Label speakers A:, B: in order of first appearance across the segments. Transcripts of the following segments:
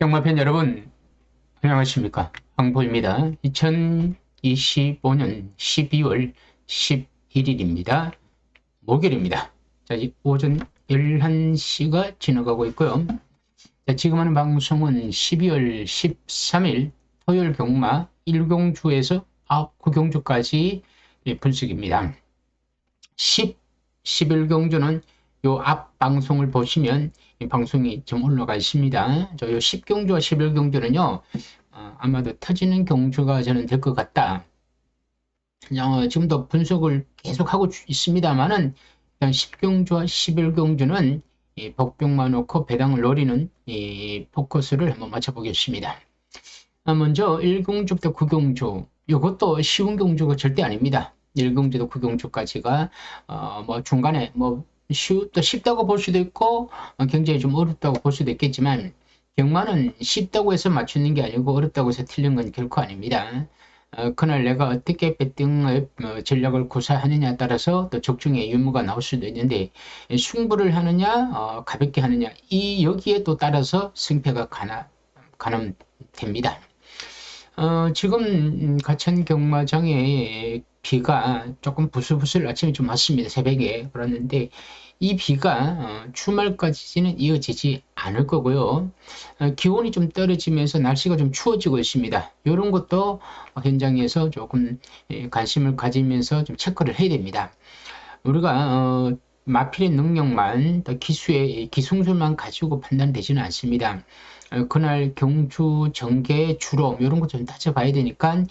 A: 경마팬 여러분, 안녕하십니까. 황보입니다. 2025년 12월 11일입니다. 목요일입니다. 자, 오전 11시가 지나가고 있고요. 자, 지금 하는 방송은 12월 13일 토요일 경마 1경주에서 9경주까지 분석입니다. 11경주는 요 앞 방송을 보시면 이 방송이 좀 올라가 있습니다. 저 요 10경주와 11경주는요, 아마도 터지는 경주가 저는 될 것 같다. 지금도 분석을 계속 하고 있습니다만은, 일단 10경주와 11경주는 복병만 놓고 배당을 노리는 이 포커스를 한번 맞춰보겠습니다. 먼저 1경주부터 9경주, 이것도 쉬운 경주가 절대 아닙니다. 1경주도 9경주까지가 뭐 중간에 뭐 또 쉽다고 볼 수도 있고 굉장히 좀 어렵다고 볼 수도 있겠지만, 경마는 쉽다고 해서 맞추는 게 아니고 어렵다고 해서 틀린 건 결코 아닙니다. 그날 내가 어떻게 배팅의 전략을 구사하느냐에 따라서 또 적중의 유무가 나올 수도 있는데, 승부를 하느냐 가볍게 하느냐, 여기에 또 따라서 승패가 가늠됩니다. 지금 가천 경마장에 비가 조금 부슬부슬 아침에 좀 왔습니다. 새벽에. 그랬는데 이 비가 주말까지는 이어지지 않을 거고요. 기온이 좀 떨어지면서 날씨가 좀 추워지고 있습니다. 이런 것도 현장에서 조금 관심을 가지면서 좀 체크를 해야 됩니다. 우리가 마필의 능력만, 또 기승술만 가지고 판단되지는 않습니다. 그날 경주, 전개, 주로 이런 것 좀 따져봐야 되니까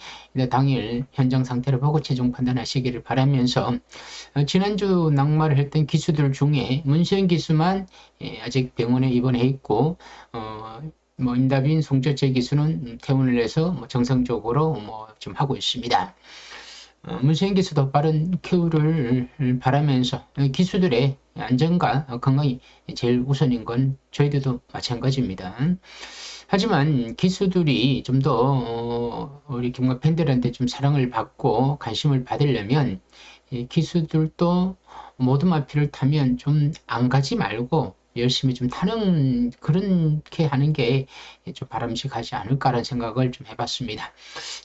A: 당일 현장 상태를 보고 최종 판단하시기를 바라면서, 지난주 낙마를 했던 기수들 중에 문세영 기수만 아직 병원에 입원해 있고, 뭐 임다빈, 송철재 기수는 퇴원을 해서 뭐 정상적으로 뭐 좀 하고 있습니다. 문세영 기수도 빠른 큐를 바라면서 기수들의 안전과 건강이 제일 우선인 건 저희들도 마찬가지입니다. 하지만 기수들이 좀 더 우리 경마 팬들한테 좀 사랑을 받고 관심을 받으려면 기수들도 모든 마피를 타면 좀 안 가지 말고 열심히 좀 타는, 그렇게 하는 게 좀 바람직하지 않을까라는 생각을 좀 해봤습니다.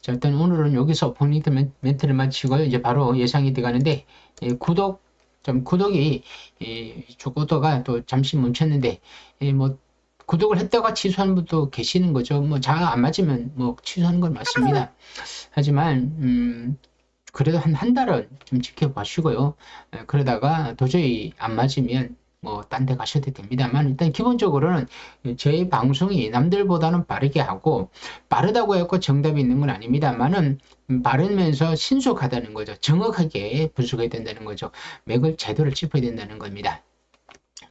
A: 자, 일단 오늘은 여기서 포인트 멘트를 마치고 이제 바로 예상이 들어가는데, 구독이 구독가 또 잠시 멈췄는데, 뭐 구독을 했다가 취소하는 분도 계시는 거죠. 뭐 잘 안 맞으면 뭐 취소하는 건 맞습니다. 하지만 그래도 한 달은 좀 지켜보시고요. 그러다가 도저히 안 맞으면 뭐 딴 데 가셔도 됩니다만, 일단 기본적으로는 저희 방송이 남들보다는 빠르게 하고, 빠르다고 해서 정답이 있는 건 아닙니다만은 빠르면서 신속하다는 거죠. 정확하게 분석해야 된다는 거죠. 맥을 제대로 짚어야 된다는 겁니다.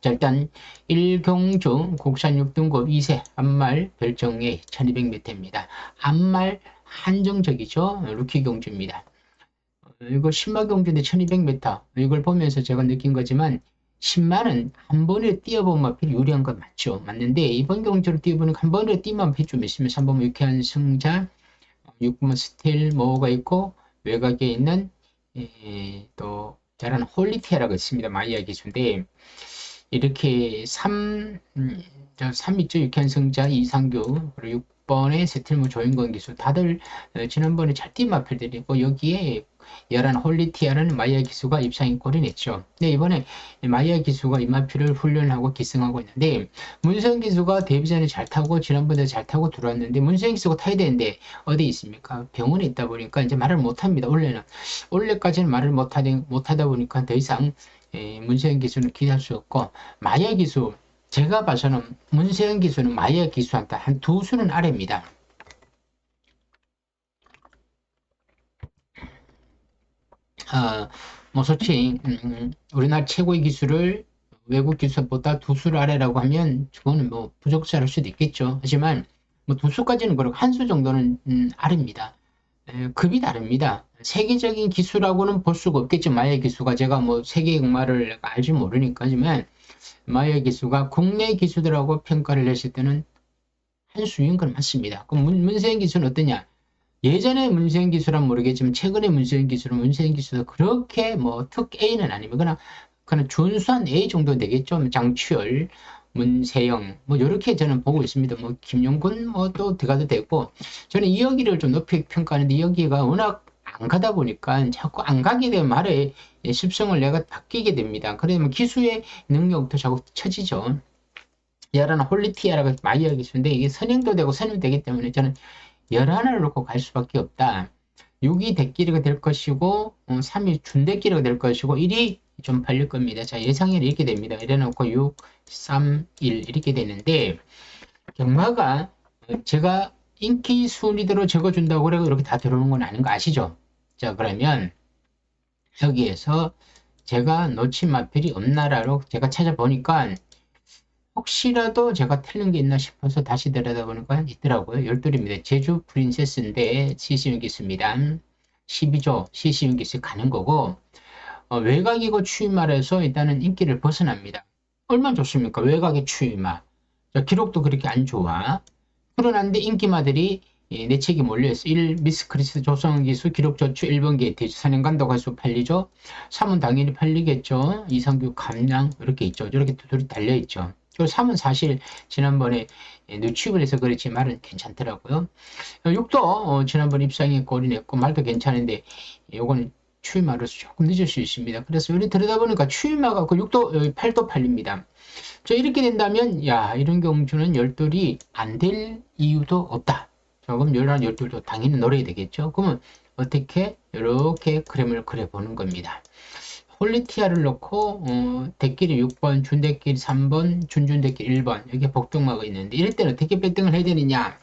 A: 자, 일단 1경주 국산 6등급 2세 암말 별정의 1200m입니다. 암말 한정적이죠. 루키 경주입니다. 이거 신마 경주인데 1200m, 이걸 보면서 제가 느낀 거지만, 신마는 한 번에 뛰어보면 유리한 건 맞죠. 맞는데 이번 경주를 뛰어보니까 한 번에 뛰면 좀 있으면 3번 유쾌한 승자, 6번 스틸 모호가 있고, 외곽에 있는 또 잘하는 홀리티아라고 있습니다. 마이야 기수인데, 이렇게 3 있죠. 유쾌한 승자 이상규, 그리고 6번에 세틀모 조인권 기수, 다들 지난번에 잘 뛴 마필들이고, 여기에 열한 홀리티아라는 마이야 기수가 입상이 골인했죠. 근데 이번에 마이야 기수가 이 마필을 훈련하고 기승하고 있는데, 문세영 기수가 데뷔전에 잘 타고 지난번에 잘 타고 들어왔는데, 문세영 기수가 타야 되는데 어디 있습니까? 병원에 있다 보니까 이제 말을 못합니다. 원래까지는 말을 못하다 보니까 더 이상 문세영 기수는 기대할 수 없고, 마이야 기수, 제가 봐서는 문세영 기수는 마이야 기수한테 한 두 수는 아래입니다. 뭐 솔직히 우리나라 최고의 기술을 외국 기술보다 두 수 아래라고 하면 그거는 뭐 부적절할 수도 있겠죠. 하지만 뭐 두 수까지는 그렇고 한 수 정도는 아래입니다. 급이 다릅니다. 세계적인 기수라고는 볼 수가 없겠죠. 마이야 기수가, 제가 뭐 세계 경마를 알지 모르니까. 하지만 마이야 기수가 국내 기수들하고 평가를 했을 때는 한 수인 건 맞습니다. 그럼 문세영 기수는 어떠냐? 예전에 문세영 기수란 모르겠지만 최근에 문세영 기수도 그렇게 뭐 특 A는 아니면 그냥 준수한 A 정도 되겠죠. 장치열, 문세영, 뭐, 요렇게 저는 보고 있습니다. 뭐, 김용군, 뭐, 또 들어가도 되고, 저는 이여기를 좀 높이 평가하는데, 이여기가 워낙 안 가다 보니까 자꾸 안 가게 되면 말에 습성을 내가 바뀌게 됩니다. 그러면 기수의 능력도 자꾸 처지죠. 열하나 홀리티아라고 많이 이야기했는데, 이게 선행도 되고 선행도 되기 때문에 저는 열하나를 놓고 갈 수밖에 없다. 6이 대끼리가 될 것이고 3이 준대끼리가 될 것이고 1이 좀 팔릴 겁니다. 자, 예상이 이렇게 됩니다. 이래놓고 6, 3, 1 이렇게 되는데 경마가 제가 인기 순위대로 적어준다고 그래서 이렇게 다 들어오는 건 아닌 거 아시죠? 자, 그러면 여기에서 제가 놓친 마필이 없나라로 제가 찾아보니까 혹시라도 제가 틀린 게 있나 싶어서 다시 들여다보니까 있더라고요. 12입니다. 제주 프린세스인데 CC윤기 있습니다. 12조 CC윤기스 가는 거고 외곽이고 추이마에서 일단은 인기를 벗어납니다. 얼마나 좋습니까? 외곽의 추이마. 기록도 그렇게 안 좋아. 그러는데 인기마들이 내책이 몰려있어. 1. 미스크리스 조성기수 기록 저추 1번 게이트 선행간도 가수 팔리죠. 3은 당연히 팔리겠죠. 이상규 감량 이렇게 있죠. 이렇게 둘이 달려있죠. 그리고 3은 사실 지난번에 누취입을 해서 그렇지 말은 괜찮더라고요. 6도 지난번 입상에 골이 냈고 말도 괜찮은데 요거는 추이마로서 조금 늦을 수 있습니다. 그래서 우리 들여다보니까 추이마가 그 6도, 8도 팔립니다. 자, 이렇게 된다면 야 이런 경주는 열돌이 안 될 이유도 없다. 조금 열한 열돌도 당연히 노려야 되겠죠. 그러면 어떻게 이렇게 그림을 그려보는 겁니다. 홀리티아를 넣고 대끼리 6번, 준대끼리 3번, 준준대끼리 1번 여기 복동마가 있는데 이럴 때는 어떻게 배팅을 해야 되느냐.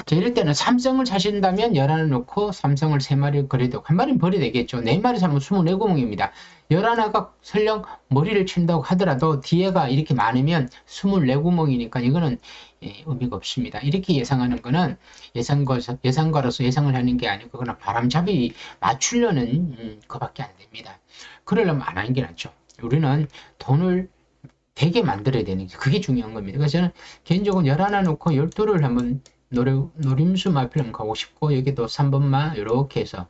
A: 자, 이럴 때는 삼성을 차신다면 11을 넣고 삼성을 3마리를 그려도 한 마리는 버려야 되겠죠. 4마리 사면 24구멍입니다. 11화가 설령 머리를 친다고 하더라도 뒤에가 이렇게 많으면 24구멍이니까 이거는 의미가 없습니다. 이렇게 예상하는 거는 예상가로서 예상을 하는 게 아니고 그냥 바람잡이 맞추려는 그밖에 안 됩니다. 그러려면 안 하는 게 낫죠. 우리는 돈을 되게 만들어야 되는 게 그게 중요한 겁니다. 그래서 저는 개인적으로 11화 놓고 12를 한번 노림수 마필 가고 싶고 여기도 3번마 이렇게 해서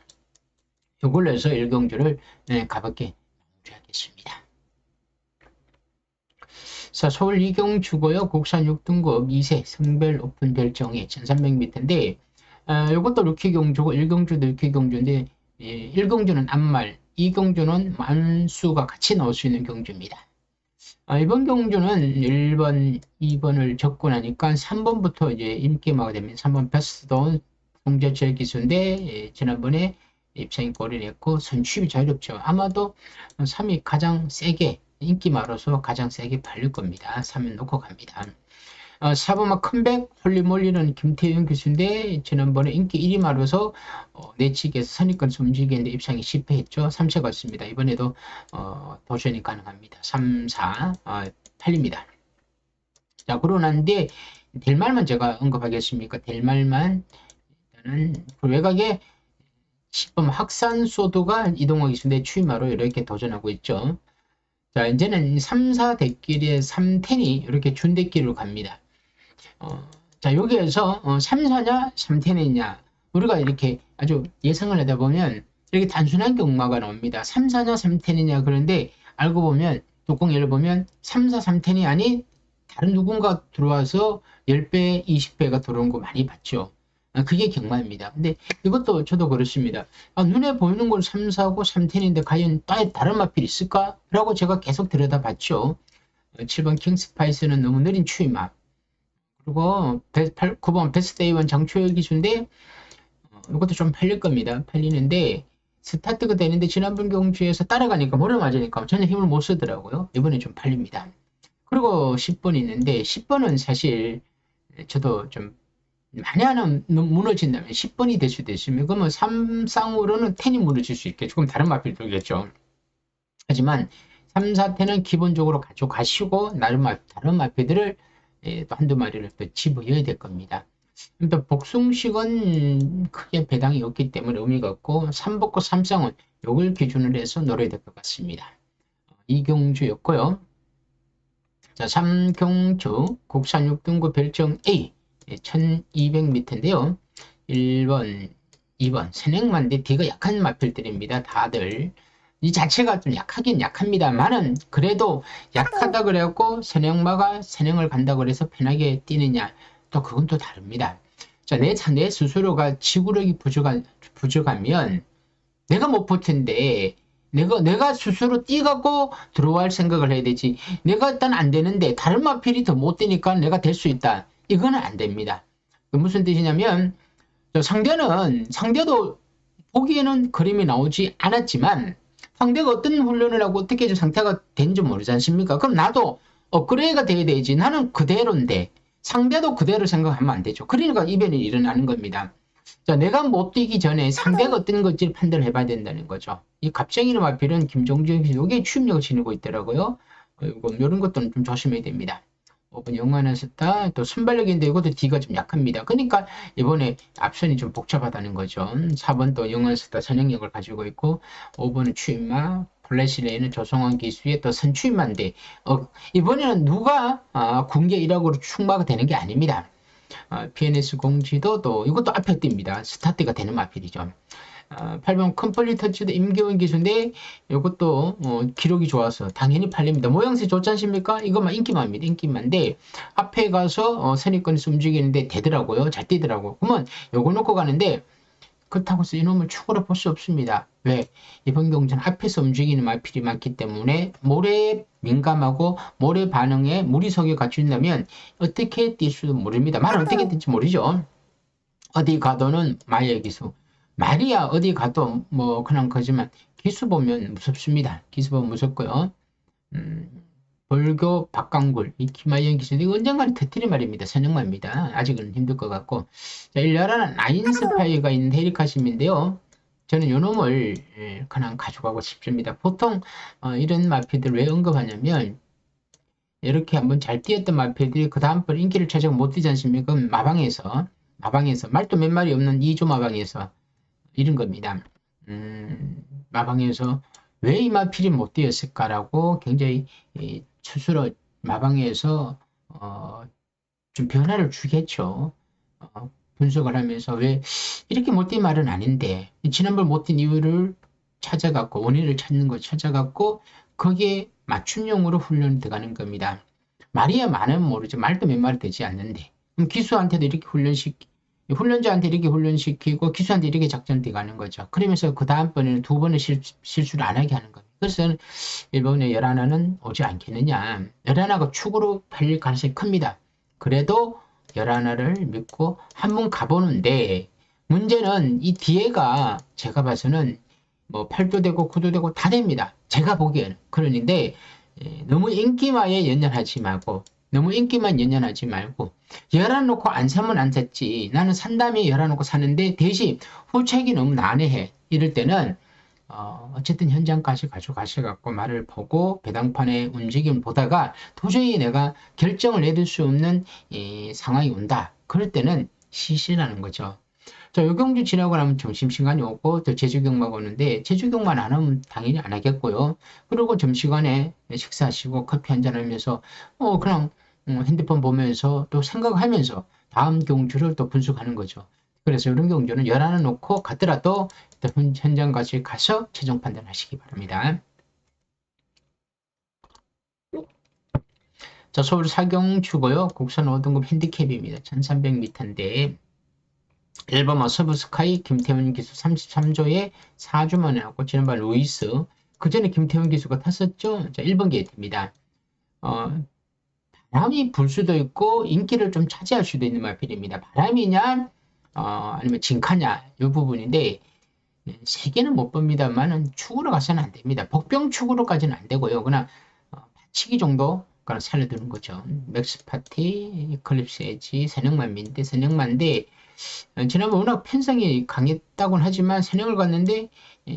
A: 이걸로 해서 1경주를 가볍게 마무리하겠습니다. 자, 서울 2경주고요. 국산 6등급 2세 성별 오픈 별정이 1300m인데 이것도 루키 경주고 1경주도 루키 경주인데 1경주는 암말 2경주는 만수가 같이 나올 수 있는 경주입니다. 이번 경주는 1번, 2번을 적고 나니까 3번부터 이제 인기마가 됩니다. 3번 베스트돈 공제철 기수인데 지난번에 입상이 골이 냈고 선취입이 자유롭죠. 아마도 3이 가장 세게 인기마로서 가장 세게 팔릴 겁니다. 3을 놓고 갑니다. 4번마 컴백 홀리몰리는 김태윤 교수인데 지난번에 인기 1위 마로서 내치기에서 선입견 움직이는데 입상이 실패했죠. 3차 갔습니다. 이번에도 도전이 가능합니다. 3, 4 팔립니다. 자, 그러고 난데 델말만 제가 언급하겠습니까? 델말만 일단은 외곽에 10번 확산소도가 이동하기 있는데 추이마로 이렇게 도전하고 있죠. 자, 이제는 3, 4 대끼리의 3텐이 이렇게 준대끼리로 갑니다. 자, 여기에서 3, 4냐, 3텐이냐, 우리가 이렇게 아주 예상을 하다 보면 이렇게 단순한 경마가 나옵니다. 3, 4냐, 3텐이냐, 그런데 알고 보면, 뚜껑 열어보면 3, 4, 3텐이 아닌 다른 누군가 들어와서 10배, 20배가 들어온 거 많이 봤죠. 그게 경마입니다. 근데 이것도 저도 그렇습니다. 눈에 보이는 건 3, 4고 3텐인데 과연 다른 마필이 있을까? 라고 제가 계속 들여다봤죠. 7번 킹스파이스는 너무 느린 추이마. 그리고 9번 베스트데이원 장초열 기수인데 이것도 좀 팔릴 겁니다. 팔리는데 스타트가 되는데 지난번 경주에서 따라가니까 머리 맞으니까 전혀 힘을 못 쓰더라고요. 이번에 좀 팔립니다. 그리고 10번이 있는데 10번은 사실 저도 좀 만에 하나 무너진다면 10번이 될 수도 있습니다. 그러면 3쌍으로는 10이 무너질 수 있겠죠. 조금 다른 마필 들겠죠. 하지만 3, 4텐은 기본적으로 가져가시고 다른 마필들을 또 한두 마리를 또 집어여야 될 겁니다. 또 복숭식은 크게 배당이 없기 때문에 의미가 없고 3복고 3쌍은 요걸 기준으로 해서 노려야 될 것 같습니다. 이경주였고요. 자, 3경주 국산 6등급 별정 A 1200m인데요. 1번, 2번 선행만데 뒤가 약한 마필들입니다. 다들 이 자체가 좀 약하긴 약합니다만은 그래도 약하다 그래갖고 선행마가 선행을 간다고 그래서 편하게 뛰느냐 또 그건 또 다릅니다. 자, 내 스스로가 지구력이 부족하면 내가 못 버텐데 내가 스스로 뛰갖고 들어갈 생각을 해야 되지. 내가 일단 안 되는데 다른 마필이 더 못 되니까 내가 될 수 있다. 이거는 안 됩니다. 무슨 뜻이냐면 상대도 보기에는 그림이 나오지 않았지만 상대가 어떤 훈련을 하고 어떻게 상태가 된지 모르지 않습니까? 그럼 나도 업그레이드가 돼야 되지. 나는 그대로인데 상대도 그대로 생각하면 안 되죠. 그러니까 이변이 일어나는 겁니다. 자, 내가 못 뛰기 전에 상대가 어떤 건지 판단을 해봐야 된다는 거죠. 이 갑쟁이는 마필은 김종준 씨, 여기에 추임력을 지니고 있더라고요. 이런 것들은 좀 조심해야 됩니다. 5번 영화는 썼다. 또 순발력인데 이것도 D가 좀 약합니다. 그러니까 이번에 앞선이 좀 복잡하다는 거죠. 4번도 영화는 썼다. 선행력을 가지고 있고 5번은 추임마, 플래시레이는 조성환 기수의 또 선추임마인데 이번에는 누가 군계 1학으로 충마가 되는 게 아닙니다. PNS 공지도 또 이것도 앞에 뜹니다. 스타트가 되는 마필이죠. 8번 컴플릿 터치도 임기원 기수인데 이것도 기록이 좋아서 당연히 팔립니다. 모양새 좋지 않습니까? 이것만 인기만입니다. 인기만인데 앞에 가서 선입견에서 움직이는데 되더라고요. 잘 뛰더라고요. 그러면 요거 놓고 가는데 그렇다고 해서 이놈을 축으로 볼 수 없습니다. 왜? 이번 경기는 앞에서 움직이는 마필이 많기 때문에 모래에 민감하고 모래 반응에 무리석이 갖춘다면 어떻게 뛸 수도 모릅니다. 말은 어떻게 뛸지 모르죠. 어디 가도는 마의 기수. 말이야 어디 가도 뭐 그냥 거지만 기수 보면 무섭습니다. 기수 보면 무섭고요. 벌교 박강굴 이 김하연 기수인데 이거 언젠가는 터뜨린 말입니다. 선영마입니다. 아직은 힘들 것 같고 자, 1라라는 아인스파이어가 있는 헤리카심인데요. 저는 요 놈을 그냥 가져가고 싶습니다. 보통 이런 마피들 왜 언급하냐면 이렇게 한번 잘 뛰었던 마피들이 그 다음번 인기를 찾아가 못 뛰지 않습니까? 마방에서 말도 몇 마리 없는 2조 마방에서 이런 겁니다. 마방에서 왜 이 마필이 못 뛰었을까라고 굉장히 스스로 마방에서 좀 변화를 주겠죠. 분석을 하면서 왜 이렇게 못 뛴 말은 아닌데 지난번 못 뛴 이유를 찾아갖고 원인을 찾는 거 찾아갖고 거기에 맞춤용으로 훈련이 들어가는 겁니다. 말이야 많으면 모르죠. 말도 몇 마리 되지 않는데 그럼 기수한테도 이렇게 훈련자한테 이렇게 훈련시키고 기수한테 이렇게 작전 들어가는 거죠. 그러면서 그 다음번에는 두 번의 실수를 안 하게 하는 겁니다. 그래서 일본의 열하나는 오지 않겠느냐. 열하나가 축으로 팔릴 가능성이 큽니다. 그래도 열하나를 믿고 한번 가보는데 문제는 이 뒤에가 제가 봐서는 뭐 8도 되고 9도 되고 다 됩니다. 제가 보기에는. 그러는데 너무 인기마에 연연하지 말고 너무 인기만 연연하지 말고 열어놓고 안 사면 안 샀지. 나는 산 다음에 열어놓고 사는데 대신 후책이 너무 난해해. 이럴 때는 어쨌든 현장까지 가져가셔갖고 말을 보고 배당판의 움직임을 보다가 도저히 내가 결정을 내릴 수 없는 상황이 온다. 그럴 때는 시시라는 거죠. 자, 요경주 지나고 나면 점심시간이 오고 또 제주경만 오는데 제주경만 안 하면 당연히 안 하겠고요. 그리고 점심시간에 식사하시고 커피 한잔 하면서 그냥 핸드폰 보면서 또 생각하면서 다음 경주를 또 분석하는 거죠. 그래서 이런 경주는 열하나 놓고 가더라도 현장까지 가서 최종 판단하시기 바랍니다. 자, 서울 사경주고요. 국산 5등급 핸디캡입니다. 1300m인데 1번 서브스카이 김태훈 기수 33조에 4주 만에 하고 지난번 루이스 그 전에 김태훈 기수가 탔었죠. 자, 1번 게이트입니다. 바람이 불 수도 있고 인기를 좀 차지할 수도 있는 마필입니다. 바람이냐 아니면 진카냐 이 부분인데 세 개는 못 봅니다만은 축으로 가서는 안 됩니다. 복병 축으로까지는 안 되고요. 그냥 받치기 정도 그냥 살려두는 거죠. 맥스파티, 이클립스 에지, 선영만인데 선영만인데 지난번 워낙 편성이 강했다고는 하지만 선영을 갔는데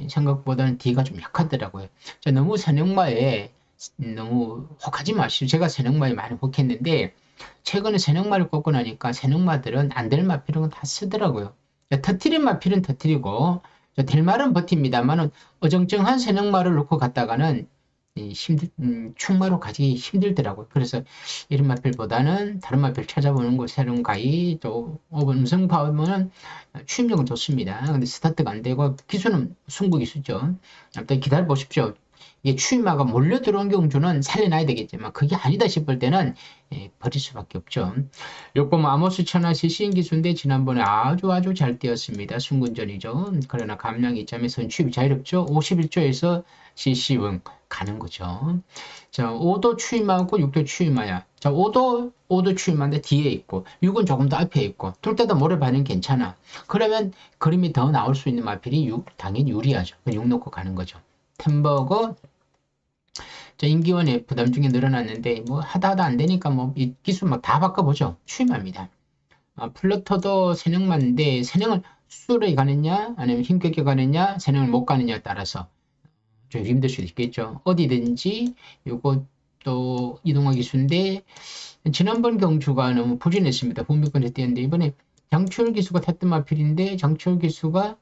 A: 생각보다는 D가 좀 약하더라고요. 자, 너무 선영마에 너무 혹하지 마시오. 제가 선영마에 많이 혹했는데 최근에 선영마를 꽂고 나니까 선영마들은 안 될 마필은 다 쓰더라고요. 터트린 마필은 터트리고 될 말은 버팁니다만은 어정쩡한 선영마를 놓고 갔다가는 충마로 가기 힘들더라고요. 그래서 이런 마필보다는 다른 마필 찾아보는 거 새로운 가이 또 5번 음성 파워는 추임력은 좋습니다. 근데 스타트가 안 되고 기수는 승부 기수죠. 아무튼 기다려 보십시오. 이게 추임마가 몰려 들어온 경주는 살려놔야 되겠지만 그게 아니다 싶을 때는 버릴 수밖에 없죠. 6번 아모스 천하시 시인기수인데 지난번에 아주 잘 뛰었습니다. 순군전이죠. 그러나 감량 이점에서는 추입이 자유롭죠. 51조에서 CC응 가는 거죠. 자, 5도 추임하고 6도 추임마야. 자, 5도 추임마인데 뒤에 있고 6은 조금 더 앞에 있고 둘 다 모래 반응 괜찮아. 그러면 그림이 더 나올 수 있는 마필이 6 당연히 유리하죠. 6 놓고 가는 거죠. 템버거 자, 임기원의 부담 중에 늘어났는데 뭐 하다 안 되니까 뭐 이 기술 막 다 바꿔보죠. 추임합니다. 플러터도 세능만인데 세능을 수술에 가느냐 아니면 힘겹게 가느냐 세능을 못 가느냐에 따라서 좀 힘들 수도 있겠죠. 어디든지 요것도 이동화 기수인데 지난번 경주가 너무 부진했습니다. 분비권에 뛰었는데 이번에 장철 기수가 탔던 마필인데 장철 기수가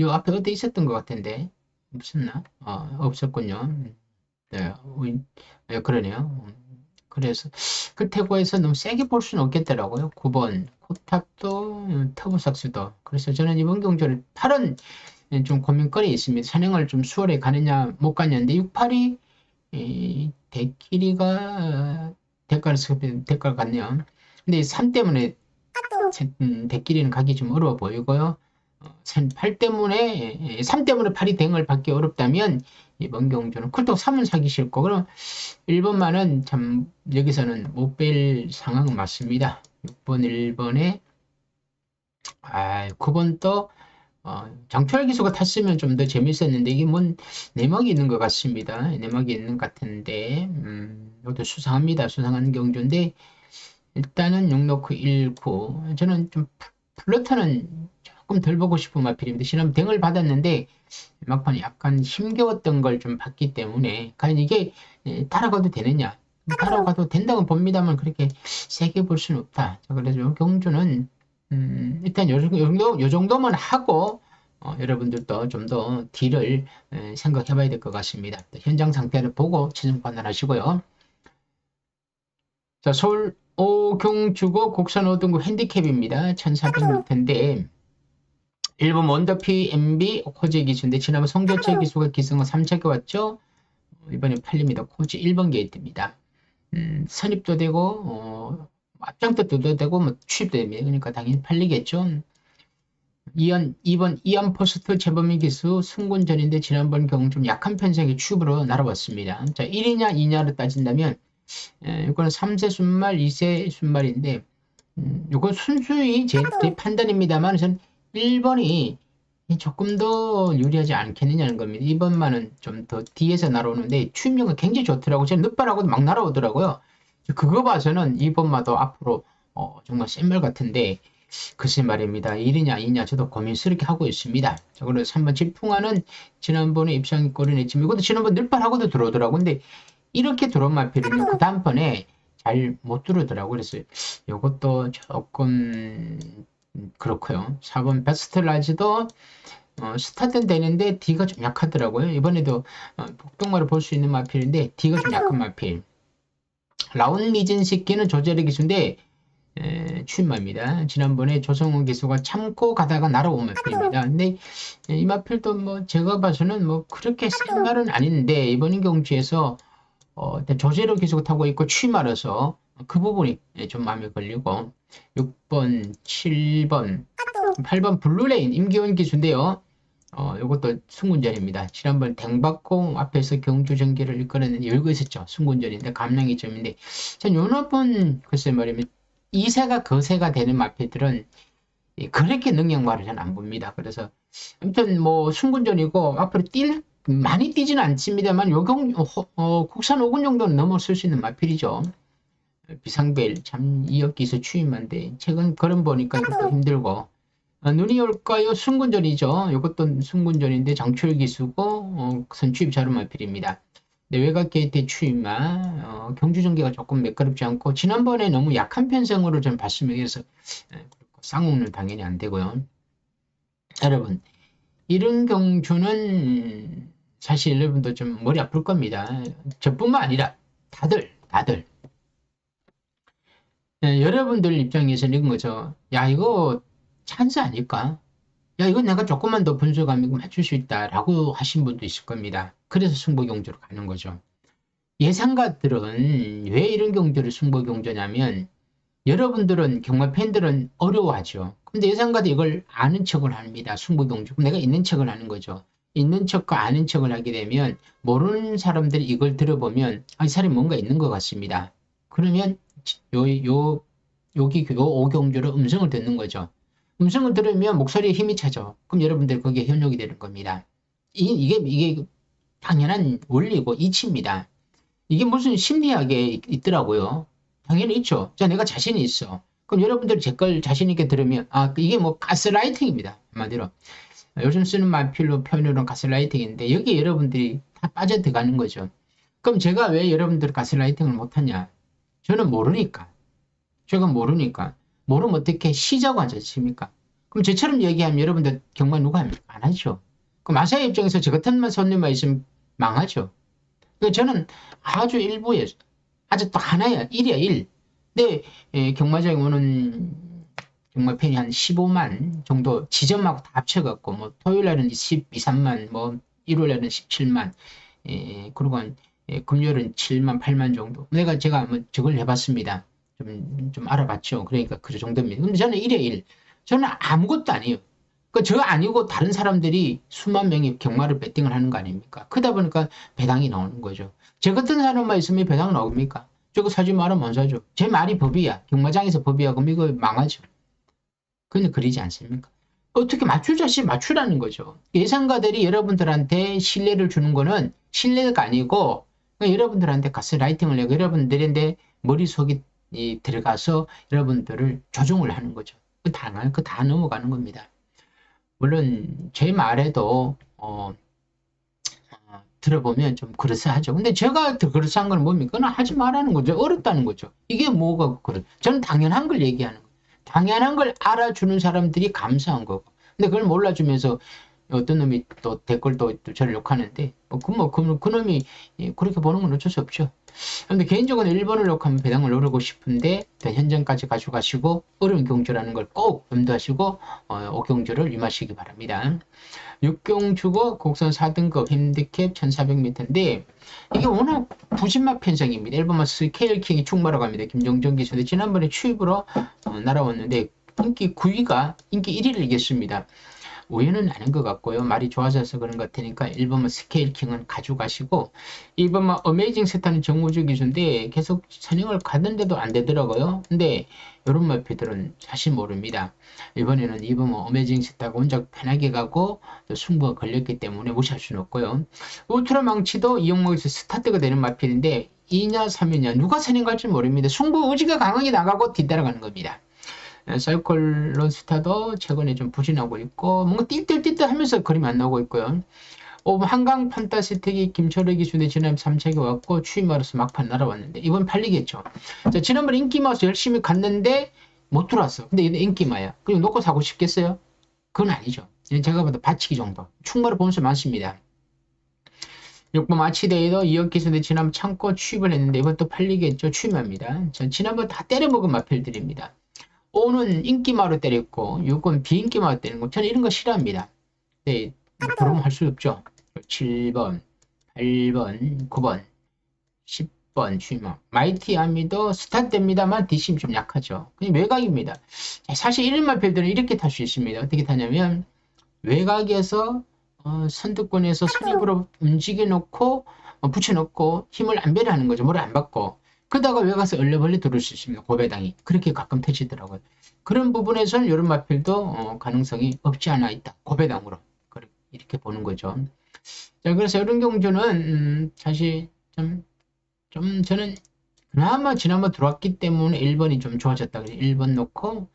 A: 요 앞에 어디 있었던 것 같은데 없었나? 없었군요. 네, 네, 그러네요. 그래서 그 태고에서 너무 세게 볼 수는 없겠더라고요. 9번 코탑도 터보삭스도. 그래서 저는 이번 경주를 8은 좀 고민거리 있습니다. 산행을 좀 수월히 가느냐 못 가냐인데 6, 8이 대끼리가 대가를 같네요. 근데 3 때문에 대끼리는 가기 좀 어려워 보이고요. 8 때문에 3 때문에 8이 대응을 받기 어렵다면 이번 경주는 쿨떡 3은 사기 싫고 그럼 1번만은 참 여기서는 못 뺄 상황은 맞습니다. 6번 1번에 9번 또 장철 기수가 탔으면 좀 더 재밌었는데 이게 뭔 내막이 있는 것 같습니다. 내막이 있는 것 같은데 이것도 수상합니다. 수상한 경주인데 일단은 6 놓고 1, 9 저는 좀 플러터는 조금 덜 보고 싶은 마필입니다. 지난 댕을 받았는데 막판에 약간 힘겨웠던 걸 좀 봤기 때문에 과연 이게 따라가도 되느냐 따라가도 된다고 봅니다만 그렇게 세게 볼 수는 없다. 그래서 이 경주는 일단 요 정도만 하고 여러분들도 좀 더 딜을 생각해 봐야 될 것 같습니다. 현장 상태를 보고 최종 판단하시고요. 자, 서울 오경주고 곡선 오등급 핸디캡입니다. 1400m인데 1번 원더피 MB 코지 기수인데 지난번 송교철 기수가 기승은 3차게 왔죠. 이번에 팔립니다. 코지 1번 게이트입니다. 선입도 되고 앞장도 되고 뭐 취입도 됩니다. 그러니까 당연히 팔리겠죠. 2번 이안 포스트 재범위 기수 승군전인데 지난번 경우 좀 약한 편성의 취입으로 날아왔습니다. 자, 1이냐 2냐를 따진다면 이거는 3세 순말 2세 순말인데 이건 순수히 제 판단입니다만 저는 1번이 조금 더 유리하지 않겠느냐는 겁니다. 2번만은 좀 더 뒤에서 날아오는데 추임력은 굉장히 좋더라고요. 제가 늦발하고도 막 날아오더라고요. 그거 봐서는 2번마도 앞으로 정말 센 말 같은데 글쎄 말입니다. 1이냐 2냐 저도 고민스럽게 하고 있습니다. 자, 그리고 3번 질풍화는 지난번에 입상이 꼬리냈지만 이것도 지난번 늘발하고도 들어오더라고요. 근데 이렇게 들어온 마필은 그 다음번에 잘 못 들어오더라고요. 그래서 이것도 조금 그렇고요. 4번 베스트라지도 스타트는 되는데 D가 좀 약하더라고요. 이번에도 복동마를 볼 수 있는 마필인데 D가 좀 약한 마필. 라운 리진 시키는 조제르 기수인데 추임마입니다. 지난번에 조성훈 기수가 참고 가다가 날아온 마필입니다. 근데 이 마필도 뭐 제가 봐서는 뭐 그렇게 센 말은 아닌데 이번 경주에서 조제르 기수가 타고 있고 추임마라서 그 부분이 좀 마음에 걸리고 6번, 7번, 8번 블루레인 임기원 기수인데요. 이것도 승군전입니다. 지난번 댕받고 앞에서 경주 전개를 이끌어낸 열고 있었죠. 승군전인데 감량이 점인데 전 요번 글쎄 말이면 2세가 거세가 되는 마필들은 그렇게 능력 말을 잘 안 봅니다. 그래서 아무튼 뭐 승군전이고 앞으로 많이 뛰지는 않습니다만 국산 5군 정도는 넘어설 수 있는 마필이죠. 비상벨 참 이역기수 추임한데 최근 걸음 보니까 이것도 힘들고 눈이 올까요? 승군전이죠. 이것도 승군전인데 장출 기수고 선추입 자루마필입니다. 외곽 게이트 추임마 경주 전개가 조금 매끄럽지 않고 지난번에 너무 약한 편성으로 좀 봤으면 해서 쌍옥은 당연히 안 되고요. 여러분 이런 경주는 사실 여러분도 좀 머리 아플 겁니다. 저뿐만 아니라 다들. 여러분들 입장에서는 이건 거죠. 야, 이거 찬스 아닐까? 야, 이거 내가 조금만 더 분석하면 이거 맞출 수 있다라고 하신 분도 있을 겁니다. 그래서 승부경주로 가는 거죠. 예상가들은 왜 이런 경주를 승부경주냐면 여러분들은 경마 팬들은 어려워하죠. 근데 예상가도 이걸 아는 척을 합니다. 승부경주. 내가 있는 척을 하는 거죠. 있는 척과 아는 척을 하게 되면 모르는 사람들이 이걸 들어보면 이 사람이 뭔가 있는 것 같습니다. 그러면 여기 요 오경주로 음성을 듣는 거죠. 음성을 들으면 목소리에 힘이 차죠. 그럼 여러분들 거기에 현혹이 되는 겁니다. 이게 당연한 원리고 이치입니다. 이게 무슨 심리학에 있더라고요. 당연히 있죠. 자, 내가 자신이 있어. 그럼 여러분들이 제 걸 자신 있게 들으면 이게 뭐 가스라이팅입니다. 한마디로. 요즘 쓰는 말필로 표현으로는 가스라이팅인데 여기에 여러분들이 다 빠져들어가는 거죠. 그럼 제가 왜 여러분들 가스라이팅을 못하냐? 저는 모르니까. 제가 모르니까. 모르면 어떻게 시자고 하지 않습니까? 그럼 저처럼 얘기하면 여러분들 경마 누가 합니까? 안 하죠. 그럼 마사의 입장에서 저 같은 손님만 있으면 망하죠. 그러니까 저는 아주 일부에 아주 또 하나야. 1이야 1. 근데 경마장에 오는 경마 팬이 한 15만 정도 지점하고 다 합쳐갖고 뭐 토요일날은 12, 3만 뭐 일요일날은 17만 그리고 금요일은 7만, 8만 정도. 제가 한번 저걸 해봤습니다. 좀 알아봤죠. 그러니까 그 정도입니다. 근데 저는 1에 1. 저는 아무것도 아니에요. 저 아니고 다른 사람들이 수만 명이 경마를 배팅을 하는 거 아닙니까? 그러다 보니까 배당이 나오는 거죠. 저 같은 사람만 있으면 배당 나옵니까? 저거 사지 마라 못 사죠. 제 말이 법이야. 경마장에서 법이야. 그럼 이거 망하죠. 근데 그러지 않습니까? 어떻게 맞추자시 맞추라는 거죠. 예상가들이 여러분들한테 신뢰를 주는 거는 신뢰가 아니고 여러분들한테 가스라이팅을 내고 여러분들한테 머릿속에 들어가서 여러분들을 조종을 하는 거죠. 다 넘어가는 겁니다. 물론 제 말에도 들어보면 좀 그럴싸하죠. 근데 제가 그럴싸한 건 뭡니까? 그건 하지 말라는 거죠. 어렵다는 거죠. 이게 뭐가 그래? 저는 당연한 걸 얘기하는 거예요. 당연한 걸 알아주는 사람들이 감사한 거고. 근데 그걸 몰라주면서 어떤 놈이 또 댓글도 저를 욕하는데 그 놈이 그렇게 보는 건 어쩔 수 없죠. 근데 개인적으로 1번을 욕하면 배당을 노리고 싶은데 현장까지 가져가시고 어려운 경주라는 걸 꼭 염두하시고 5경주를 임하시기 바랍니다. 6경주고 곡선 4등급 핸디캡 1400m인데 이게 워낙 부진막 편성입니다. 1번만 스케일킹이 충마로 갑니다. 김정정 기수인데 지난번에 추입으로 날아왔는데 인기 9위가 인기 1위를 이겼습니다. 우연은 아닌 것 같고요. 말이 좋아져서 그런 것 같으니까 1번만 스케일킹은 가져가시고 2번만 어메이징 세타는 정우주 기수인데 계속 선행을 갔는데도 안 되더라고요. 근데 이런 마피들은 사실 모릅니다. 이번에는 2번만 어메이징 세타가 혼자 편하게 가고 또 승부가 걸렸기 때문에 무시할 수는 없고요. 울트라 망치도 이 종목에서 스타트가 되는 마필인데 2냐 3이냐 누가 선행 갈지 모릅니다. 승부 의지가 강하게 나가고 뒤따라가는 겁니다. 사이클론 스타도 최근에 좀 부진하고 있고 뭔가 띨띨띨 하면서 그림이 안 나오고 있고요. 한강 판타스틱이 김철의 기준에 지난 3책이 왔고 추임마로서 막판 날아왔는데 이번 팔리겠죠. 자, 지난번에 인기마우스 열심히 갔는데 못 들어왔어. 근데 이게 인기마야. 그리고 놓고 사고 싶겠어요? 그건 아니죠. 제가 봐도 받치기 정도. 충마를 보면서 많습니다. 6번 마치데이도 2억 기준에 지난번 참고 추입을 했는데 이번 또 팔리겠죠. 추임합니다. 자, 지난번 다 때려먹은 마필들입니다. 5는 인기마로 때렸고 6은 비인기마로 때리는 거 저는 이런 거 싫어합니다. 네, 그러면 할 수 없죠. 7번, 8번, 9번, 10번 추이마 마이티 아미도 스타트입니다만 뒷심이 좀 약하죠. 그냥 외곽입니다. 사실 이런 마필들은 이렇게 탈 수 있습니다. 어떻게 타냐면 외곽에서 선두권에서 선입으로 움직여 놓고 붙여놓고 힘을 안 배려하는 거죠. 뭐를 안 받고 그러다가 외가서 얼레벌레 들을 수 있습니다. 고배당이. 그렇게 가끔 터지더라고요. 그런 부분에서는 이런 마필도 가능성이 없지 않아 있다. 고배당으로. 이렇게 보는 거죠. 자, 그래서 이런 경주는 사실 좀 저는 그나마 지난번 들어왔기 때문에 1번이 좀 좋아졌다. 그래서 1번 놓고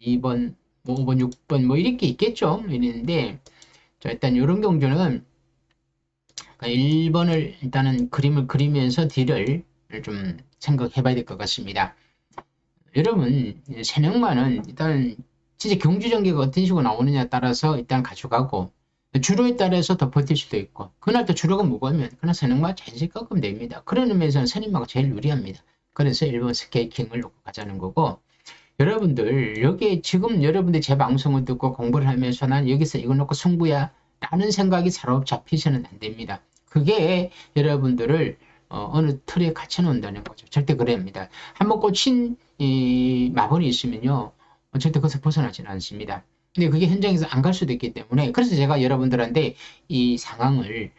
A: 2번, 5번, 6번 뭐 이렇게 있겠죠. 이랬는데 자, 일단 이런 경주는 1번을 일단은 그림을 그리면서 뒤를 좀 생각해 봐야 될 것 같습니다. 여러분, 세력만은 일단 진짜 경주 전개가 어떤 식으로 나오느냐에 따라서 일단 가져가고 주로에 따라서 더 버틸 수도 있고, 그날 또 주로가 무거우면 그날 선행마 자연스럽게 꺾으면 됩니다. 그런 의미에서는 선임마가 제일 유리합니다. 그래서 1번 스케이킹을 놓고 가자는 거고, 여러분들 여기에 지금 여러분들 제 방송을 듣고 공부를 하면서 난 여기서 이거 놓고 승부야 라는 생각이 사로잡 잡히서는 안 됩니다. 그게 여러분들을 어느 틀에 갇혀 놓는다는 거죠. 절대 그래야 합니다. 한번 꽂힌 이 마블이 있으면요, 절대 거기서 벗어나지는 않습니다. 근데 그게 현장에서 안 갈 수도 있기 때문에, 그래서 제가 여러분들한테 이 상황을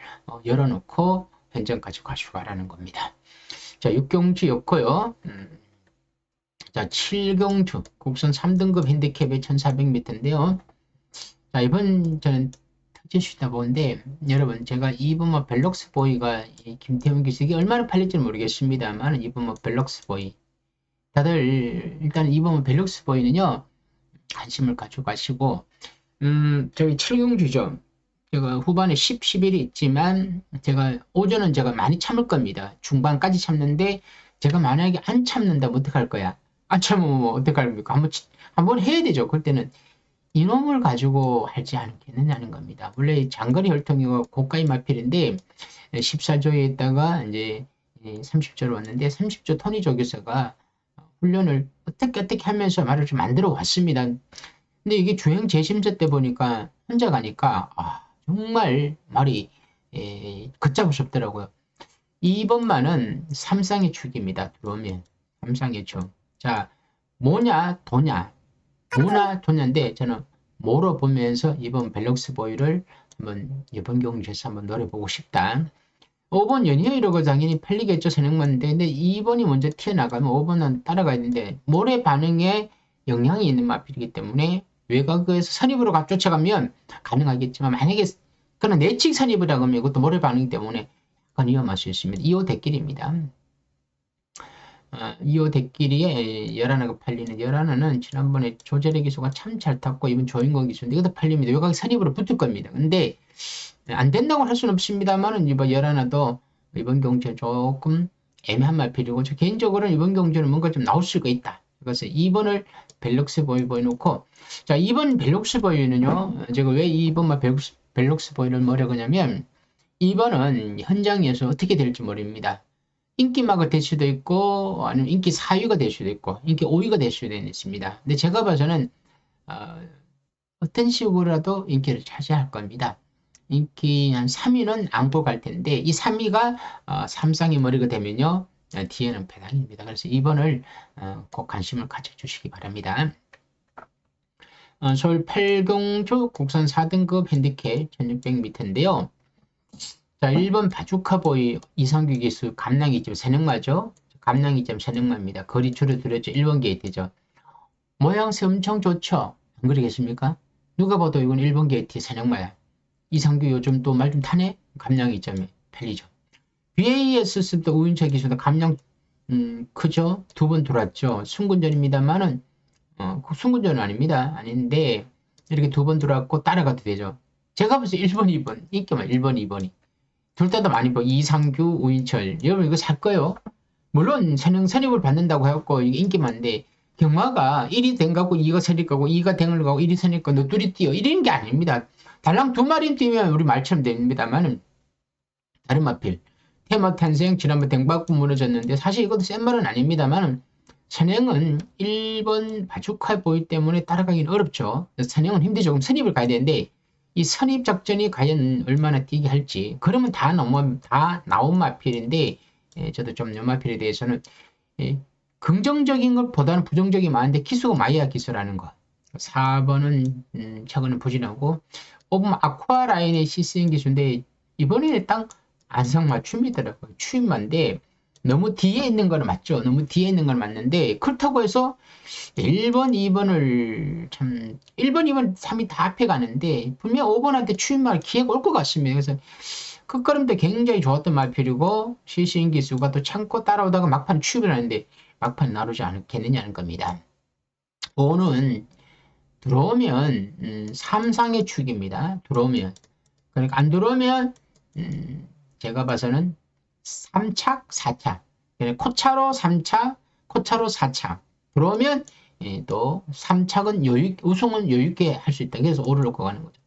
A: 열어놓고 현장까지 가져가라는 겁니다. 자, 6경주였고요. 자, 7경주 국선 3등급 핸디캡의 1400m인데요. 자, 이번 저는 터지시다 보는데, 여러분 제가 이번 뭐 벨럭스 보이가 김태훈 기수에게 얼마나 팔릴지 모르겠습니다만, 이번 뭐 벨럭스 보이 다들 일단 이번 뭐 벨럭스 보이는요 관심을 가져가시고, 저기 7경주죠. 제가 후반에 10, 11이 있지만 제가 오전은 제가 많이 참을 겁니다. 중반까지 참는데, 제가 만약에 안 참는다면 어떡할 거야? 안 참으면 뭐 어떡할 겁니까? 한번 해야 되죠. 그럴 때는 이놈을 가지고 하지 않겠느냐는 겁니다. 원래 장거리 혈통이고 고가의 마필인데 14조에 있다가 이제 30조로 왔는데, 30조 토니 조교사가 훈련을 어떻게 하면서 말을 좀 만들어 왔습니다. 근데 이게 주행 재심사 때 보니까 혼자 가니까 정말 말이 걷잡을 수 없더라고요. 2번만은 삼상의 축입니다. 들어오면 삼상의 축. 자, 뭐냐 도냐, 뭐나 도냐인데 저는 뭐로 보면서 이번 벨럭스 보이를 한번 이번 경주에서 한번 노려보고 싶다. 5번 연이어이러고 당연히 팔리겠죠. 선행만인데, 근데 2번이 먼저 튀어나가면 5번은 따라가야 되는데, 모래 반응에 영향이 있는 마필이기 때문에 외곽에서 선입으로 쫓아가면 가능하겠지만, 만약에 그런 내측 선입이라고 하면 이것도 모래 반응이기 때문에 약간 위험할 수 있습니다. 2호 대길입니다. 2호 대길이에 열하나가 팔리는, 열하나는 지난번에 조재래 기수가 참 잘 탔고 이번 조인권 기수인데 이것도 팔립니다. 외곽 선입으로 붙을 겁니다. 근데 안 된다고 할 수는 없습니다만은 이번 열하나도 이번 경주에 조금 애매한 말필이고, 저 개인적으로는 이번 경주는 뭔가 좀 나올 수가 있다. 그래서 2번을 벨럭스 보이 놓고, 자, 2번 벨럭스 보이는요, 제가 왜 2번만 벨럭스 보이를 뭐라고냐면, 2번은 현장에서 어떻게 될지 모릅니다. 인기마가 될 수도 있고, 아니면 인기 4위가 될 수도 있고, 인기 5위가 될 수도 있습니다. 근데 제가 봐서는 어떤 식으로라도 인기를 차지할 겁니다. 인기 한 3위는 안고 갈 텐데, 이 3위가 삼상의 머리가 되면요, 뒤에는 배당입니다. 그래서 2번을 꼭 관심을 가져주시기 바랍니다. 서울 8경주 국산 4등급 핸디캡 1600m인데요. 자, 1번 바주카보이 이상규 기수 감량이점 선행마죠. 감량이점 선행마입니다. 거리 줄어들었죠. 1번 게이트죠. 모양새 엄청 좋죠. 안 그러겠습니까? 누가 봐도 이건 1번 게이트 선행마야. 이상규 요즘 또 말 좀 타네? 감량이점에 팔리죠. BAS 쓸 때 우윤철 기수도 감량 크죠? 2번 돌았죠. 순군전입니다만은 순군전은 아닙니다. 아닌데 이렇게 2번 돌았고 따라가도 되죠. 제가 벌써 1번, 2번 인기만 1번, 2번이 둘 다 많이 보. 이상규, 우인철. 여러분 이거 살 거예요? 물론 선입을 받는다고 해갖고 이게 인기 많은데, 경마가 1이 된 가고 2가 선입 가고 2가 댕을 가고 1이 선입 가고 너 둘이 뛰어 이런 게 아닙니다. 달랑 2마리 뛰면 우리 말처럼 됩니다만은 다른 마필 테마 탄생 지난번 댕받고 무너졌는데, 사실 이것도 센 말은 아닙니다만은 선행은 1번 바주카 보이 때문에 따라가기는 어렵죠. 선행은 힘들죠. 조금 선입을 가야 되는데 이 선입 작전이 과연 얼마나 뛰게 할지, 그러면 다 나온 마필인데, 저도 좀 연마필에 대해서는 긍정적인 것보다는 부정적이 많은데 기수가 마이야 기수라는 거. 4번은 최근에 부진하고, 5번 아쿠아라인의 시스인 기수인데 이번에는 딱 안성맞춤이더라고요. 추임만데 너무 뒤에 있는 거는 맞죠. 너무 뒤에 있는 건 맞는데, 그렇다고 해서 1번, 2번을 참 1번, 2번, 3이 다 앞에 가는데 분명 5번한테 추임말 기회가 올 것 같습니다. 그래서 끝걸음도 굉장히 좋았던 말필이고, 시시인 기수가 또 참고 따라오다가 막판 추임을 하는데 막판 나오지 않겠느냐는 겁니다. 5는 들어오면 삼상의 축입니다. 들어오면, 그러니까 안 들어오면 제가 봐서는 3착, 4착, 코차로 3차, 코차로 4차 들어오면 또 3착은 우승은 여유있게 할 수 있다. 그래서 5를 놓고 가는 거죠.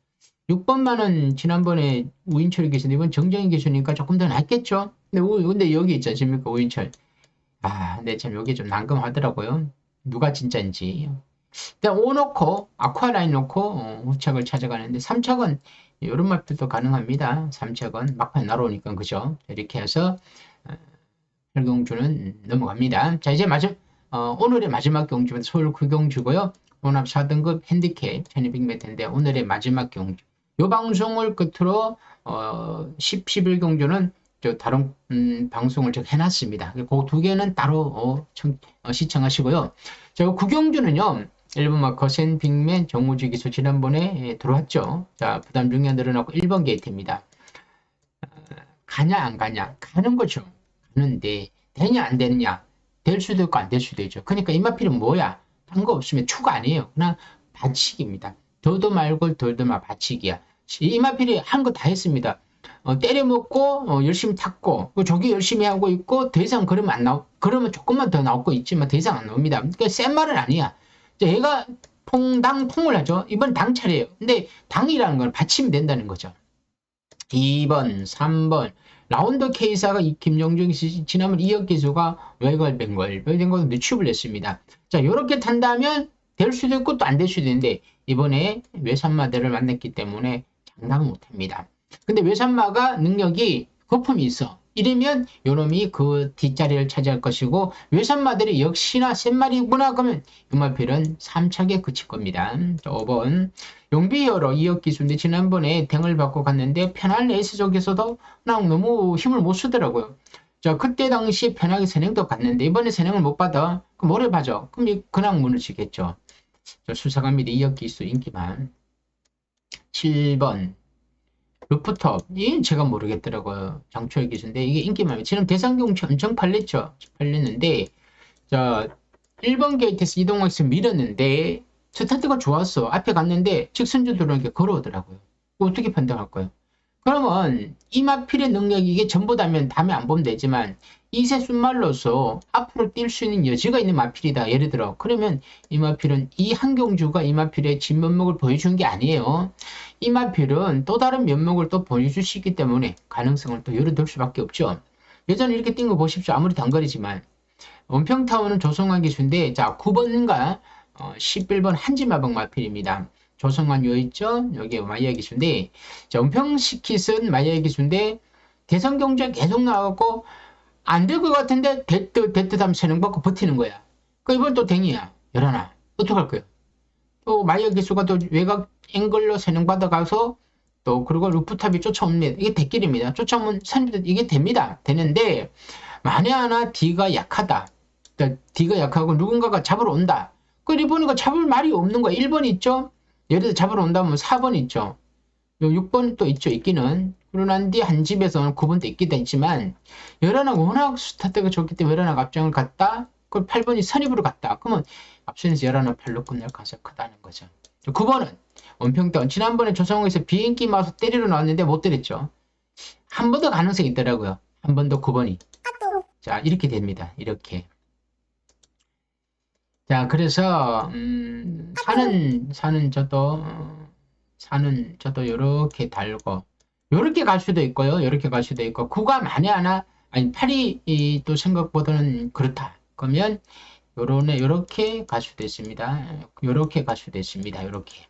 A: 6번만은 지난번에 우인철이 계셨는데 이번 정정희 계시니까 조금 더 낫겠죠? 근데 여기 있지 않습니까? 우인철. 근데 참 여기 좀 난감하더라고요. 누가 진짜인지. 일단 5 놓고 아쿠아라인 놓고 후착을 찾아가는데 3착은 이런 말도 가능합니다. 3착은 막판에 날아오니까 그죠? 이렇게 해서 혈경주는 넘어갑니다. 자 이제 오늘의 마지막 경주는 서울 구경주고요. 혼합 4등급 핸디캡 1200m인데 오늘의 마지막 경주. 이 방송을 끝으로 11 경주는 다른 방송을 제가 해놨습니다. 그 두 개는 따로 시청하시고요. 자, 구경주는요. 1번 마커 센 빅맨 정우주 기수 지난번에 들어왔죠. 자, 부담 중량 늘어나고 1번 게이트입니다. 가냐 안 가냐? 가는 거죠. 가는데 되냐 안 되느냐? 될 수도 있고 안 될 수도 있죠. 그러니까 이마필은 뭐야? 딴 거 없으면 추가 아니에요. 그냥 받치기입니다. 더도 말고 덜도 말 받치기야. 이마필이 한 거 다 했습니다. 때려먹고 열심히 탔고 저기 열심히 하고 있고 더 이상 그러면 안 나오. 그러면 조금만 더 나올 거 있지만 더 이상 안 나옵니다. 그러니까 센 말은 아니야. 얘가 퐁을 하죠. 이번 당 차례예요. 근데 당이라는 건 받치면 된다는 거죠. 2번, 3번 라운드 K사가 김정중 지난번 이혁 기수가 외걸뱅걸 늦춤을 냈습니다. 자, 이렇게 탄다면 될 수도 있고 또 안 될 수도 있는데 이번에 외산마대를 만났기 때문에 장담을 못합니다. 근데 외산마가 능력이 거품이 있어. 이러면 요놈이 그 뒷자리를 차지할 것이고 외산마들이 역시나 센 말이구나 그러면 유마필은 3착에 그칠 겁니다. 5번 용비어로 이혁 기수인데 지난번에 댕을 받고 갔는데 편한 레이스 쪽에서도 그냥 너무 힘을 못 쓰더라고요. 자, 그때 당시에 편하게 선행도 갔는데 이번에 선행을 못 받아. 그럼 뭐를 봐줘? 그럼 그냥 무너지겠죠. 수사갑니다. 이혁 기수 인기만. 7번 루프톱. 이 제가 모르겠더라고요. 장초의 기수인데 이게 인기만. 지금 대상경치 엄청 팔렸죠. 팔렸는데 자 1번 게이트에서 이동해서 밀었는데 스타트가 좋았어. 앞에 갔는데 직선주 들어오니까 걸어오더라고요. 어떻게 판단할 거예요? 그러면 이마필의 능력이 이게 전부다면 다음에 안 보면 되지만 이세 순말로서 앞으로 뛸 수 있는 여지가 있는 마필이다. 예를 들어 그러면 이마필은 이 한경주가 이마필의 진면목을 보여준 게 아니에요. 이마필은 또 다른 면목을 또 보여줄 수 있기 때문에 가능성을 또 열어둘 수밖에 없죠. 예전에 이렇게 뛴 거 보십시오. 아무리 단거리지만 원평타워는 조성환 기수인데 자 9번인가 11번 한지마방 마필입니다. 조성환 요 있죠? 여기 마이아 기수인데 자, 원평시킷은 마이아 기수인데 대선 경쟁 계속 나와갖고 안 될 것 같은데 대뜻 하면 세능 받고 버티는 거야. 그 이번 또 댕이야. 열하나. 어떡할 거야? 또 마이아 기수가 또 외곽 앵글로 세능 받아가서 또 그리고 루프탑이 쫓아옵니다. 이게 대길입니다. 쫓아오면 이게 됩니다. 되는데 만에 하나 D가 약하다. 그러니까 D가 약하고 누군가가 잡으러 온다. 그 일본이가 잡을 말이 없는 거야. 1번 있죠? 예를 들어 잡으러 온다면 4번 있죠. 6번 또 있죠. 있기는. 그러난 뒤 한 집에서는 9번도 있기도 했지만 열하나가 워낙 스타트가 좋기 때문에 열하나가 앞장을 갔다. 그 8번이 선입으로 갔다. 그러면 앞선에서 열하나 8로 끝날 가능성이 크다는 거죠. 9번은 원평타운. 지난번에 조성호에서 비행기 마서 때리러 나왔는데 못 때렸죠. 한 번 더 가능성이 있더라고요. 한 번 더 9번이. 자, 이렇게 됩니다. 이렇게. 자, 그래서 사는 저도 요렇게 달고 요렇게 갈 수도 있고요. 요렇게 갈 수도 있고 9가 만에 하나 아니 8이 또 생각보다는 그렇다. 그러면 요렇게 갈 수도 있습니다. 요렇게 갈 수도 있습니다. 요렇게.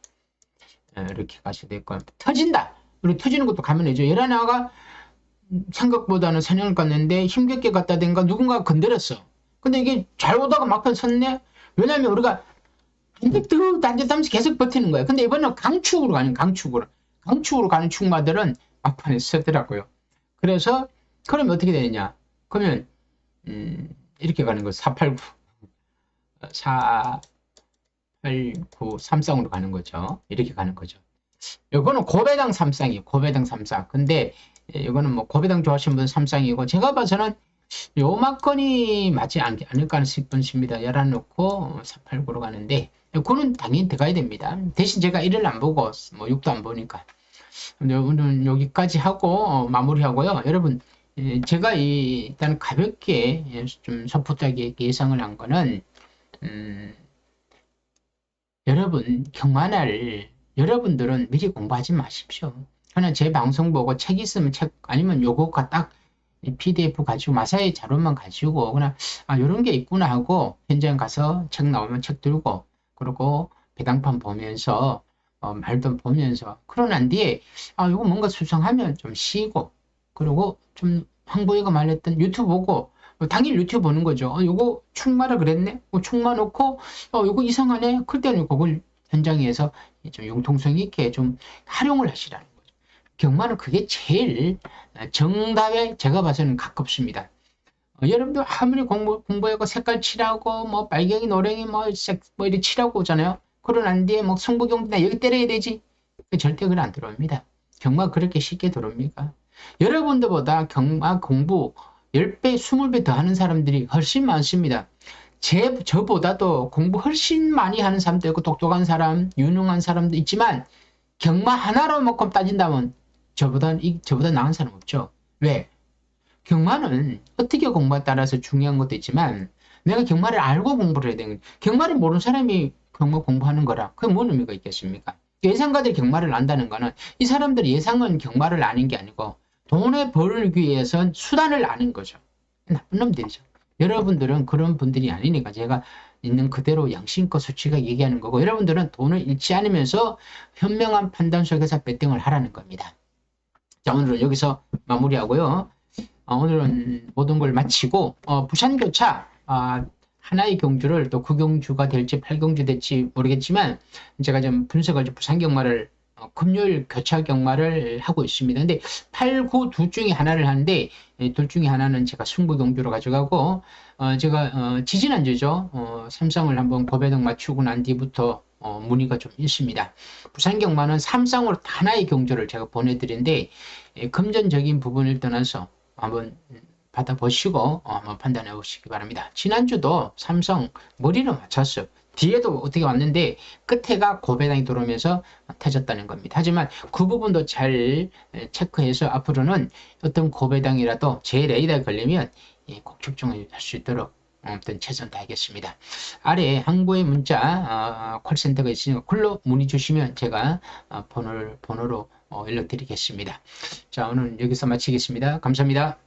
A: 이렇게 갈 수도 있고 터진다. 그리고 터지는 것도 가면 되죠. 열하나가 생각보다는 선행을 갔는데 힘겹게 갔다든가 누군가 건드렸어. 근데 이게 잘 오다가 막판 섰네? 왜냐면 우리가 단짓하면서 계속 버티는 거야. 근데 이번에는 강축으로 가는 축마들은 막판에 서더라고요. 그래서 그러면 어떻게 되느냐? 그러면 이렇게 가는 거 489 3쌍으로 가는 거죠. 이렇게 가는 거죠. 이거는 고배당 3쌍이에요. 고배당 3쌍. 근데 이거는 뭐 고배당 좋아하시는 분은 3쌍이고 제가 봐서는 요 막건이 맞지 않을까 싶습니다. 열어놓고 489로 가는데 9는 당연히 들어가야 됩니다. 대신 제가 1을 안 보고 뭐 6도 안 보니까 오늘은 여기까지 하고 마무리하고요. 여러분 제가 일단 가볍게 좀 소폭하게 예상을 한 거는 여러분 경마날 여러분들은 미리 공부하지 마십시오. 그냥 제 방송 보고 책 있으면 책, 아니면 요거가 딱 PDF 가지고 마사의 자료만 가지고 그냥 요런 게 있구나 하고 현장 가서 책 나오면 책 들고 그리고 배당판 보면서 말도 보면서 그러고 난 뒤에 요거 뭔가 수상하면 좀 쉬고 그리고 좀 황보이가 말했던 유튜브 보고 당연히 유튜브 보는 거죠. 요거 충마라 그랬네? 충마 놓고 요거 이상하네? 그럴 때는 그걸 현장에서 좀 융통성 있게 좀 활용을 하시라는 거죠. 경마는 그게 제일 정답에 제가 봐서는 가깝습니다. 여러분들 아무리 공부하고 색깔 칠하고 뭐 빨갱이 노랭이 뭐 이렇게 칠하고 오잖아요. 그러고 난 뒤에 뭐 승부경기나 여기 때려야 되지. 절대 그래 안 들어옵니다. 경마 그렇게 쉽게 들어옵니까? 여러분들보다 경마 공부 10배, 20배 더 하는 사람들이 훨씬 많습니다. 저보다도 공부 훨씬 많이 하는 사람도 있고 똑똑한 사람, 유능한 사람도 있지만 경마 하나로 먹고 따진다면 저보다 나은 사람 없죠. 왜? 경마는 어떻게 공부에 따라서 중요한 것도 있지만 내가 경마를 알고 공부를 해야 되는 거예요. 경마를 모르는 사람이 경마 공부하는 거라 그게 뭔 의미가 있겠습니까? 예상가들이 경마를 안다는 거는 이 사람들이 예상은 경마를 아는 게 아니고 돈을 벌기 위해선 수단을 아는 거죠. 나쁜 놈들이죠. 여러분들은 그런 분들이 아니니까 제가 있는 그대로 양심껏 솔직하게 얘기하는 거고 여러분들은 돈을 잃지 않으면서 현명한 판단 속에서 배팅을 하라는 겁니다. 자, 오늘은 여기서 마무리하고요. 오늘은 모든 걸 마치고 부산교차 하나의 경주를 또 9경주가 될지 8경주 될지 모르겠지만 제가 좀 분석을 부산경마를 금요일 교차 경마를 하고 있습니다. 근데 8, 9 둘 중에 하나를 하는데 둘 중에 하나는 제가 승부경주로 가져가고 제가 지지난주죠. 삼성을 한번 고배당 맞추고 난 뒤부터 문의가 좀 있습니다. 부산경마는 삼성으로 하나의 경주를 제가 보내드린데 금전적인 부분을 떠나서 한번 받아보시고 한번 판단해 보시기 바랍니다. 지난주도 삼성 머리를 맞췄어요. 뒤에도 어떻게 왔는데 끝에가 고배당이 들어오면서 터졌다는 겁니다. 하지만 그 부분도 잘 체크해서 앞으로는 어떤 고배당이라도 제 레이더에 걸리면 꼭 집중할 수 있도록 아무튼 최선 다하겠습니다. 아래 항구의 문자 콜센터가 있으니까 글로 문의 주시면 제가 번호로 연락드리겠습니다. 자, 오늘 여기서 마치겠습니다. 감사합니다.